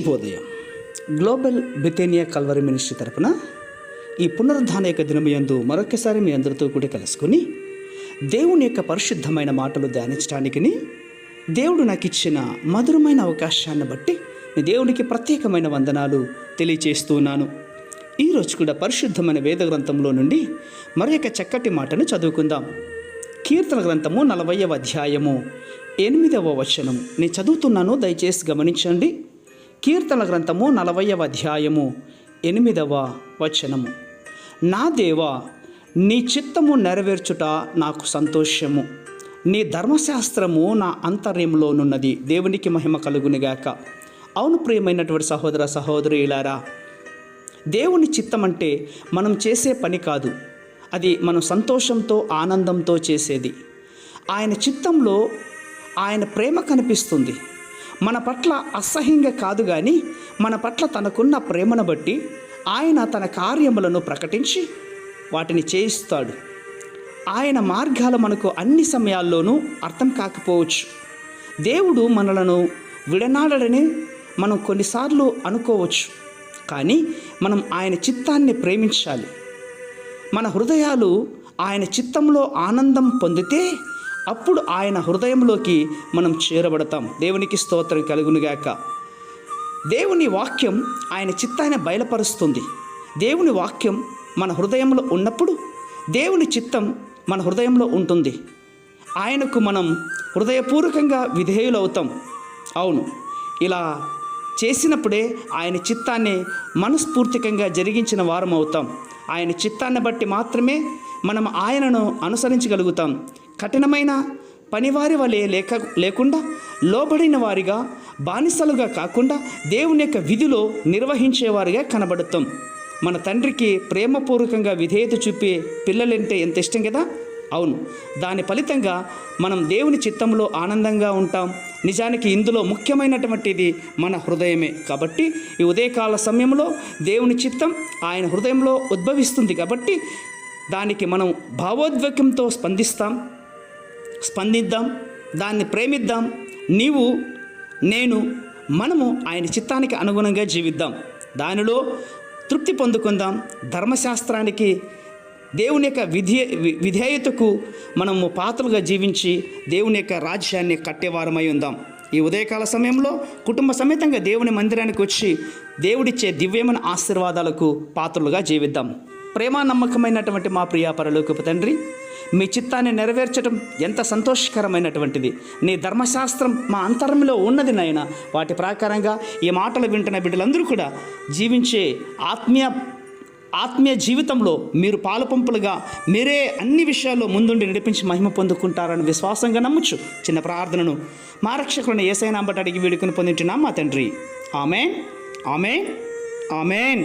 శుభోదయం. Global బెతేనియా Calvary ministry తరపున ఈ పునరుద్ధాన యొక్క దినమయందు మరొకసారి మీ అందరితో కూడా కలుసుకుని దేవుని యొక్క పరిశుద్ధమైన మాటలు ధ్యానించడానికి దేవుడు నాకు ఇచ్చిన మధురమైన అవకాశాన్ని బట్టి దేవునికి ప్రత్యేకమైన వందనాలు తెలియచేస్తున్నాను. ఈరోజు కూడా పరిశుద్ధమైన వేద గ్రంథంలో నుండి మరొక చక్కటి మాటను చదువుకుందాం. కీర్తన గ్రంథము 40వ అధ్యాయము 8వ వచనం నేను చదువుతున్నాను, దయచేసి గమనించండి. కీర్తన గ్రంథము 40వ అధ్యాయము 8వ వచనము. నా దేవా, నీ చిత్తము నెరవేర్చుట నాకు సంతోషము, నీ ధర్మశాస్త్రము నా అంతర్యంలోనున్నది. దేవునికి మహిమ కలుగునిగాక. అవును ప్రియమైనటువంటి సహోదర సహోదరులారా, దేవుని చిత్తం అంటే మనం చేసే పని కాదు, అది మనం సంతోషంతో ఆనందంతో చేసేది. ఆయన చిత్తంలో ఆయన ప్రేమ కనిపిస్తుంది. మన పట్ల అసహ్యంగా కాదు, కానీ మన పట్ల తనకున్న ప్రేమను బట్టి ఆయన తన కార్యములను ప్రకటించి వాటిని చేయిస్తాడు. ఆయన మార్గాలు మనకు అన్ని సమయాల్లోనూ అర్థం కాకపోవచ్చు. దేవుడు మనలను విడనాడని మనం కొన్నిసార్లు అనుకోవచ్చు, కానీ మనం ఆయన చిత్తాన్ని ప్రేమించాలి. మన హృదయాలు ఆయన చిత్తంలో ఆనందం పొందితే అప్పుడు ఆయన హృదయంలోకి మనం చేరబడతాం. దేవునికి స్తోత్రం కలుగునుగాక. దేవుని వాక్యం ఆయన చిత్తాన్ని బయలుపరుస్తుంది. దేవుని వాక్యం మన హృదయంలో ఉన్నప్పుడు దేవుని చిత్తం మన హృదయంలో ఉంటుంది. ఆయనకు మనం హృదయపూర్వకంగా విధేయులవుతాం. అవును, ఇలా చేసినప్పుడే ఆయన చిత్తాన్ని మనస్ఫూర్తికంగా జరిగించిన వారం అవుతాం. ఆయన చిత్తాన్ని బట్టి మాత్రమే మనం ఆయనను అనుసరించగలుగుతాం. కఠినమైన పనివారి వలె లేకుండా లోబడిన వారిగా, బానిసలుగా కాకుండా దేవుని యొక్క విధిలో నిర్వహించేవారిగా కనబడతాం. మన తండ్రికి ప్రేమపూర్వకంగా విధేయత చూపే పిల్లలంటే ఎంత ఇష్టం కదా. అవును, దాని ఫలితంగా మనం దేవుని చిత్తంలో ఆనందంగా ఉంటాం. నిజానికి ఇందులో ముఖ్యమైనటువంటిది మన హృదయమే. కాబట్టి ఈ ఉదయకాల సమయంలో దేవుని చిత్తం ఆయన హృదయంలో ఉద్భవిస్తుంది. కాబట్టి దానికి మనం భావోద్వేగంతో స్పందిద్దాం, దాన్ని ప్రేమిద్దాం. నీవు, నేను, మనము ఆయన చిత్తానికి అనుగుణంగా జీవిద్దాం. దానిలో తృప్తి పొందుకుందాం. ధర్మశాస్త్రానికి, దేవుని యొక్క విధేయతకు మనము పాత్రలుగా జీవించి దేవుని యొక్క రాజ్యాన్ని కట్టేవారమై ఉందాం. ఈ ఉదయకాల సమయంలో కుటుంబ సమేతంగా దేవుని మందిరానికి వచ్చి దేవుడిచ్చే దివ్యమైన ఆశీర్వాదాలకు పాత్రలుగా జీవిద్దాం. ప్రేమ నమ్మకమైనటువంటి మా ప్రియ పరలోకపు తండ్రి, మీ చిత్తాన్ని నెరవేర్చడం ఎంత సంతోషకరమైనటువంటిది. నీ ధర్మశాస్త్రం మా అంతరంలో ఉన్నది నాయన. వాటి ప్రకారంగా ఈ మాటలు వింటున్న బిడ్డలందరూ కూడా జీవించే ఆత్మీయ జీవితంలో మీరు పాలుపంపులుగా మీరే అన్ని విషయాల్లో ముందుండి నడిపించి మహిమ పొందుకుంటారని విశ్వాసంగా నమ్ముచు చిన్న ప్రార్థనను మా రక్షకులను యేసయ్య నామమున అడిగి వేడుకొని పొందుచున్నాం మా తండ్రి. ఆమేన్, ఆమేన్, ఆమేన్.